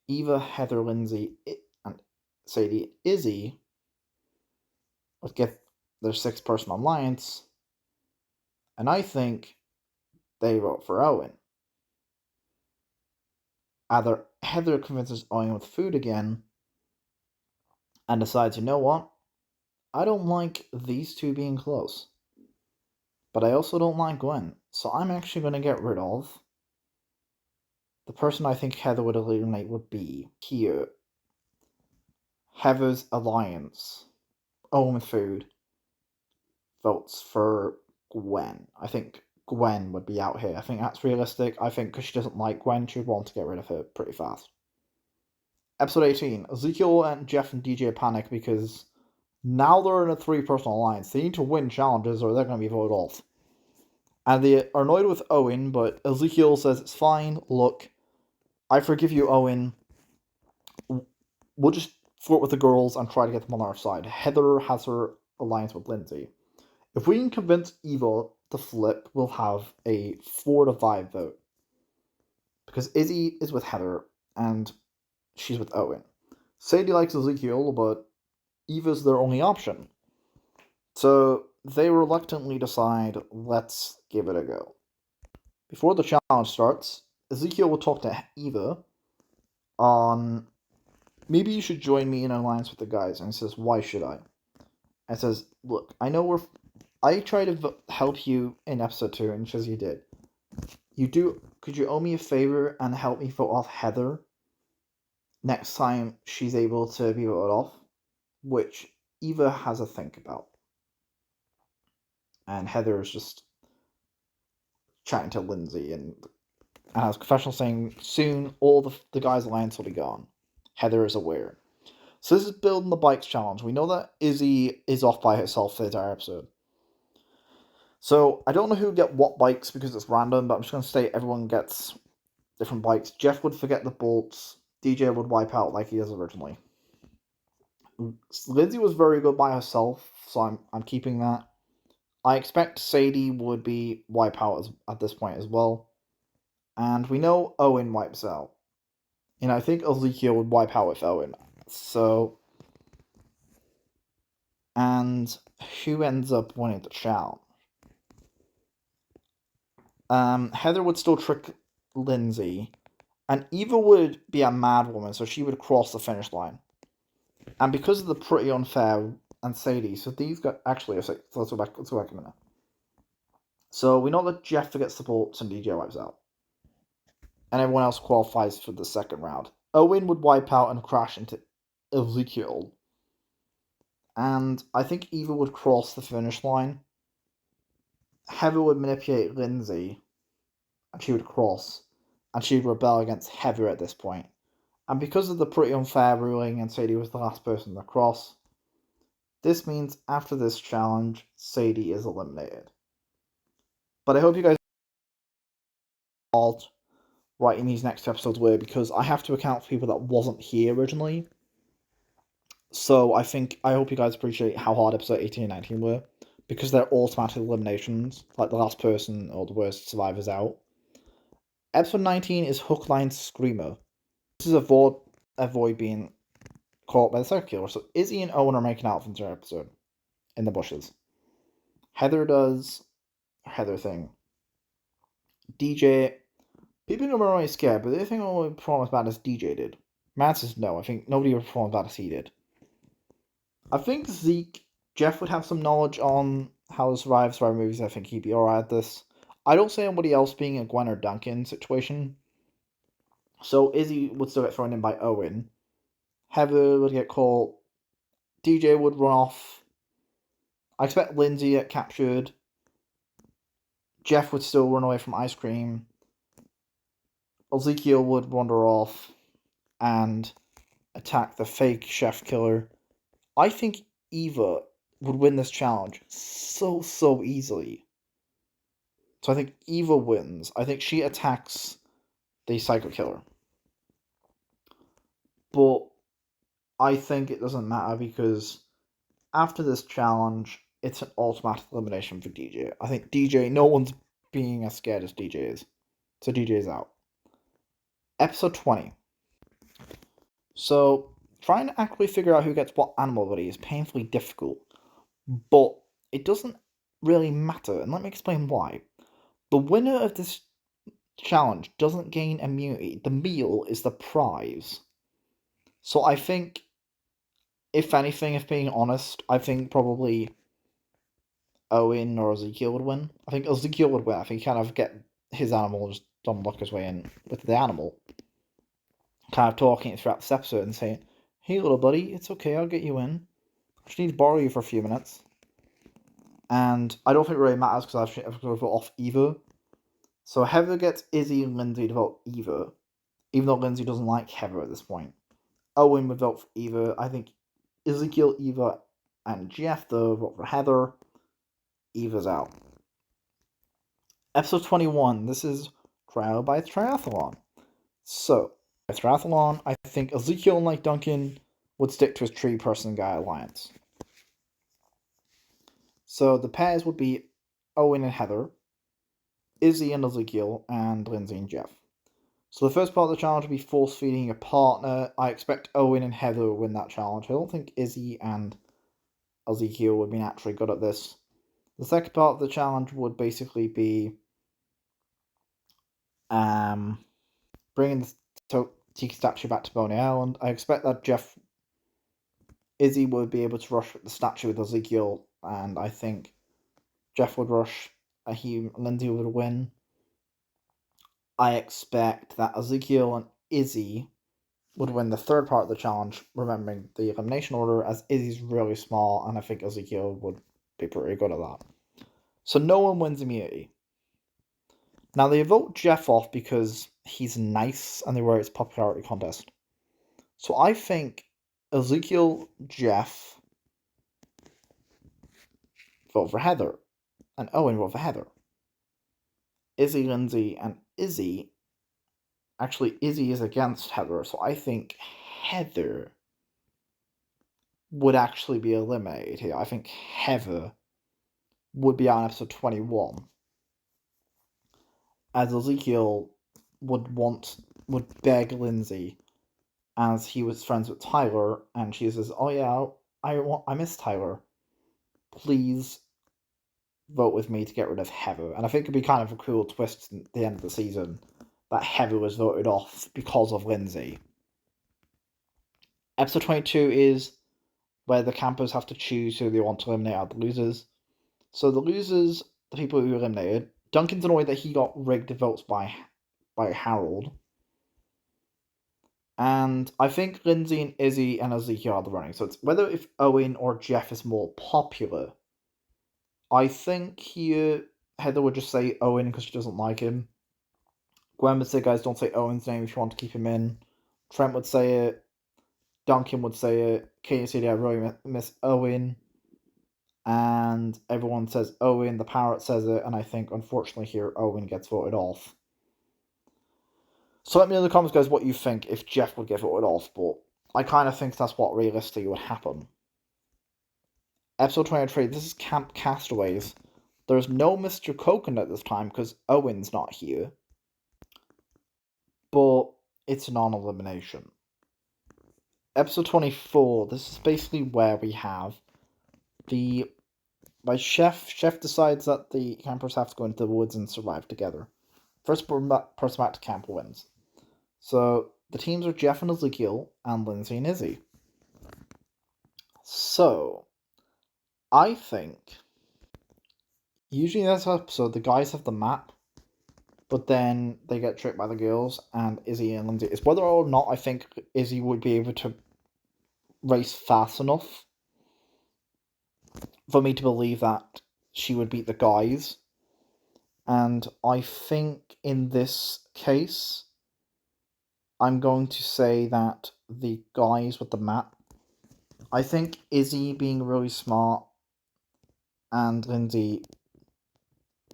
Eva, Heather, Lindsay, and Sadie, Izzy would get their 6-person alliance, and I think they vote for Owen. Either Heather convinces Owen with food again, and decides, you know what? I don't like these 2 being close. But I also don't like Gwen, so I'm actually going to get rid of the person I think Heather would eliminate would be here. Heather's Alliance. Owen Food votes for Gwen. I think Gwen would be out here. I think that's realistic. I think because she doesn't like Gwen, she would want to get rid of her pretty fast. Episode 18. Ezekiel and Jeff and DJ panic because now they're in a 3-person alliance. They need to win challenges or they're going to be voted off. And they are annoyed with Owen, but Ezekiel says it's fine. Look, I forgive you, Owen. We'll just flirt with the girls and try to get them on our side. Heather has her alliance with Lindsay. If we can convince Eva to flip, we'll have a 4-5 vote. Because Izzy is with Heather, and she's with Owen. Sadie likes Ezekiel, but Eva's their only option. So they reluctantly decide, let's give it a go. Before the challenge starts, Ezekiel will talk to Eva on, maybe you should join me in an alliance with the guys. And he says, why should I? And says, look, I tried to help you in episode 2, and she says you did. Could you owe me a favor and help me vote off Heather next time she's able to be voted off? Which Eva has a think about. And Heather is just chatting to Lindsay and has a confessional saying, soon all the guys' alliance will be gone. Heather is aware. So this is building the bikes challenge. We know that Izzy is off by herself for the entire episode. So I don't know who would get what bikes because it's random, but I'm just going to say everyone gets different bikes. Jeff would forget the bolts. DJ would wipe out like he does originally. Lindsay was very good by herself, so I'm keeping that. I expect Sadie would be wipe out at this point as well. And we know Owen wipes out. And I think Ezekiel would wipe out with Owen. So, and who ends up winning the challenge? Heather would still trick Lindsay. And Eva would be a mad woman, so she would cross the finish line. And because of the pretty unfair and Sadie, so these got actually, so let's go back a minute. So we know that Jeff forgets the bolts and DJ wipes out. And everyone else qualifies for the second round. Owen would wipe out and crash into Ezekiel. And I think Eva would cross the finish line. Heather would manipulate Lindsay. And she would cross. And she would rebel against Heather at this point. And because of the pretty unfair ruling and Sadie was the last person to cross, this means after this challenge, Sadie is eliminated. But I hope you guys all writing these next episodes were, because I have to account for people that wasn't here originally. So I hope you guys appreciate how hard episode 18 and 19 were, because they're automatic eliminations, like the last person or the worst survivors out. Episode 19 is Hook, Line, Screamer. This is avoid being caught by the psycho killer. So Izzy and Owen are making out from the episode in the bushes. Heather does Heather thing. DJ, people are really scared, but they think only perform as bad as DJ did. Matt says no. I think nobody would perform as bad as he did. I think Jeff would have some knowledge on how to survive movies. I think he'd be alright at this. I don't see anybody else being a Gwen or Duncan situation. So Izzy would still get thrown in by Owen. Heather would get caught. DJ would run off. I expect Lindsay get captured. Jeff would still run away from ice cream. Ezekiel would wander off and attack the fake chef killer. I think Eva would win this challenge so easily. So I think Eva wins. I think she attacks the psycho killer. But I think it doesn't matter because after this challenge, it's an automatic elimination for DJ. I think DJ, no one's being as scared as DJ is. So DJ is out. Episode 20. So, trying to actually figure out who gets what animal body is painfully difficult. But it doesn't really matter, and let me explain why. The winner of this challenge doesn't gain immunity. The meal is the prize. So I think, if anything, if being honest, I think probably Owen or Ezekiel would win. I think Ezekiel would win. I think he kind of get his animal just Don luck his way in with the animal, kind of talking throughout this episode and saying, "Hey, little buddy, it's okay, I'll get you in. I just need to borrow you for a few minutes." And I don't think it really matters because I've got to vote off Eva. So Heather gets Izzy and Lindsay to vote Eva, even though Lindsay doesn't like Heather at this point. Owen would vote for Eva. I think Ezekiel, Eva, and Jeff, though, vote for Heather. Eva's out. Episode 21. This is Trial by Triathlon. So, by Triathlon, I think Ezekiel, unlike Duncan, would stick to his tree-person guy alliance. So the pairs would be Owen and Heather, Izzy and Ezekiel, and Lindsay and Jeff. So the first part of the challenge would be force-feeding a partner. I expect Owen and Heather will win that challenge. I don't think Izzy and Ezekiel would be naturally good at this. The second part of the challenge would basically be bringing the Tiki statue back to Boney Island. I expect that Izzy would be able to rush the statue with Ezekiel, and I think Jeff would rush. Lindsay would win. I expect that Ezekiel and Izzy would win the third part of the challenge, remembering the elimination order, as Izzy's really small, and I think Ezekiel would be pretty good at that. So no one wins immunity. Now they vote Jeff off because he's nice and they were its popularity contest. So I think Ezekiel, Jeff vote for Heather, and Owen vote for Heather. Izzy, Lindsay, and Izzy. Actually, Izzy is against Heather, so I think Heather would actually be eliminated here. I think Heather would be on episode 21. As Ezekiel would beg Lindsay, as he was friends with Tyler, and she says, "Oh yeah, I miss Tyler. Please vote with me to get rid of Heather." And I think it'd be kind of a cool twist at the end of the season that Heather was voted off because of Lindsay. Episode 22 is where the campers have to choose who they want to eliminate out of the losers. So the losers, the people who were eliminated, Duncan's annoyed that he got rigged votes by Harold. And I think Lindsay and Izzy and Ezekiel are the running. So it's whether if Owen or Jeff is more popular. I think here Heather would just say Owen because she doesn't like him. Gwen would say, "Guys, don't say Owen's name if you want to keep him in." Trent would say it. Duncan would say it. Katie said, "I really miss Owen." And everyone says Owen. The parrot says it. And I think, unfortunately, here Owen gets voted off. So let me know in the comments, guys, what you think if Jeff would get voted off. But I kind of think that's what realistically would happen. Episode 23. This is Camp Castaways. There's no Mr. Coconut this time because Owen's not here. But it's a non-elimination. Episode 24. This is basically where we have Chef decides that the campers have to go into the woods and survive together. First person back to camp wins. So the teams are Jeff and Ezekiel and Lindsay and Izzy. So I think usually in this episode the guys have the map, but then they get tricked by the girls and Izzy and Lindsay. It's whether or not I think Izzy would be able to race fast enough for me to believe that she would beat the guys. And I think in this case, I'm going to say that the guys with the map. I think Izzy being really smart and Lindsay,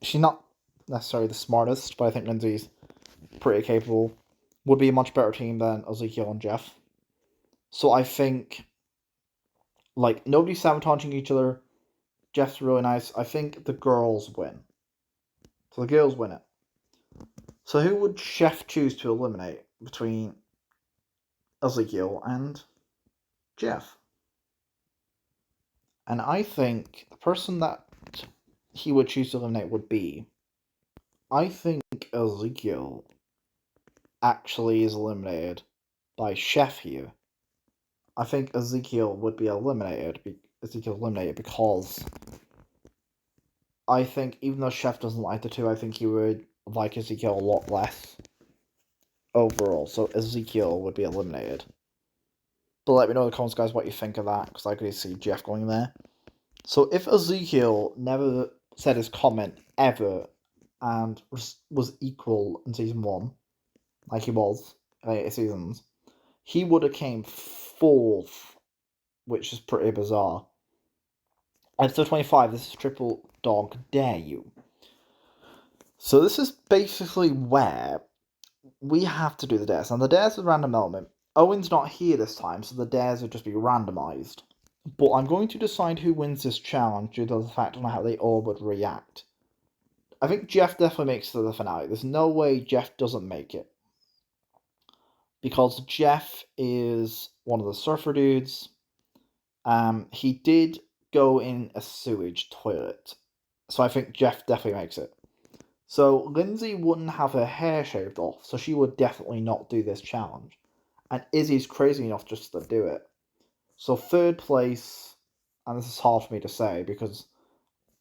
she's not necessarily the smartest, but I think Lindsay's pretty capable, would be a much better team than Ezekiel and Jeff. So I think, like, nobody's sabotaging each other. Jeff's really nice. I think the girls win. So the girls win it. So who would Chef choose to eliminate between Ezekiel and Jeff? And I think the person that he would choose to eliminate would be, I think Ezekiel actually is eliminated by Chef here. I think Ezekiel would be eliminated because I think even though Chef doesn't like the two, I think he would like Ezekiel a lot less overall, so Ezekiel would be eliminated. But let me know in the comments, guys, what you think of that, because I could see Jeff going there. So if Ezekiel never said his comment ever and was equal in season 1, like he was in 8 seasons, he would have came 4th, which is pretty bizarre. Episode 25, this is Triple Dog Dare You. So this is basically where we have to do the dares. And the dares are random element. Owen's not here this time, so the dares would just be randomized. But I'm going to decide who wins this challenge due to the fact on how they all would react. I think Jeff definitely makes it to the finale. There's no way Jeff doesn't make it. Because Jeff is one of the surfer dudes. He did go in a sewage toilet. So I think Jeff definitely makes it. So Lindsay wouldn't have her hair shaved off, so she would definitely not do this challenge. And Izzy's crazy enough just to do it. So 3rd place, and this is hard for me to say because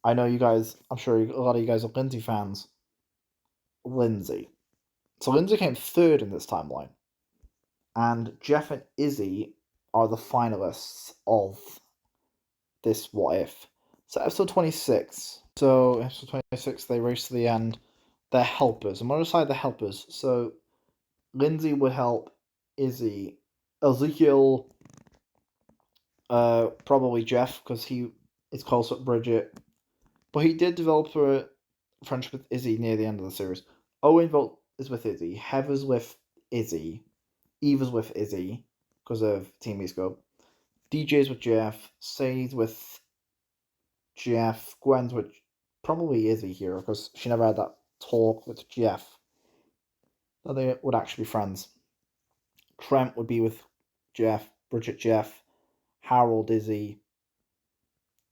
I know you guys, I'm sure a lot of you guys are Lindsay fans. Lindsay. So Lindsay came 3rd in this timeline. And Jeff and Izzy are the finalists of this What If. So episode 26. So episode 26, they race to the end. They're helpers. I'm going to decide the helpers. So Lindsay would help Izzy. Ezekiel, probably Jeff, because he is close with Bridgette. But he did develop a friendship with Izzy near the end of the series. Owen is with Izzy. Heather's with Izzy. Eva's with Izzy because of Team Escope. DJ's with Jeff. Sadie's with Jeff. Gwen's with probably Izzy here because she never had that talk with Jeff. So they would actually be friends. Trent would be with Jeff. Bridgette, Jeff. Harold, Izzy.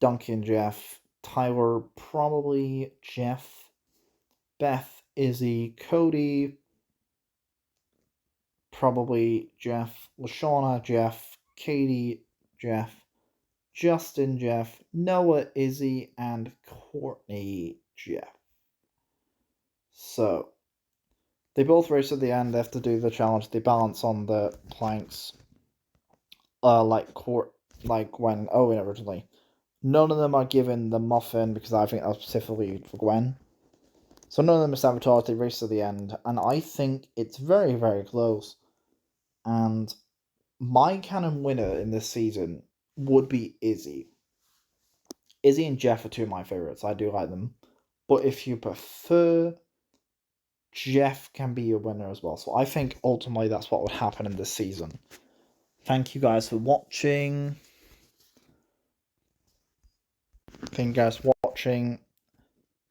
Duncan, Jeff. Tyler, probably Jeff. Beth, Izzy. Cody, probably Jeff. Lashawna, Jeff. Katie, Jeff. Justin, Jeff. Noah, Izzy. And Courtney, Jeff. So, they both race at the end. They have to do the challenge. They balance on the planks. Like when Owen originally. None of them are given the muffin because I think that's specifically for Gwen. So none of them are sabotaged. They race to the end. And I think it's very, very close. And my canon winner in this season would be Izzy. Izzy and Jeff are 2 of my favourites. I do like them. But if you prefer, Jeff can be your winner as well. So I think ultimately that's what would happen in this season. Thank you guys for watching.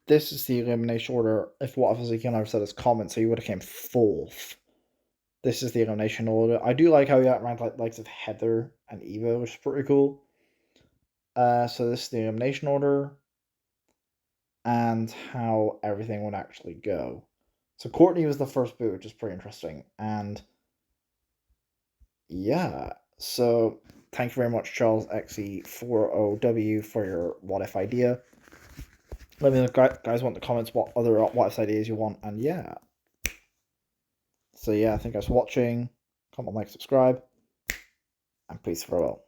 This is the elimination order. If what if Ezekiel never said his comment, so he would have came 4th. This is the elimination order. I do like how he outranked like likes of Heather and Eva, which is pretty cool. So this is the elimination order and how everything would actually go. So Courtney was the first boot, which is pretty interesting. And yeah, so thank you very much, Charles XE40W, for your what if idea. Let me know, guys, want in the comments what other what if ideas you want, and yeah. So yeah, thank you guys for watching. Comment, like, subscribe, and peace, farewell.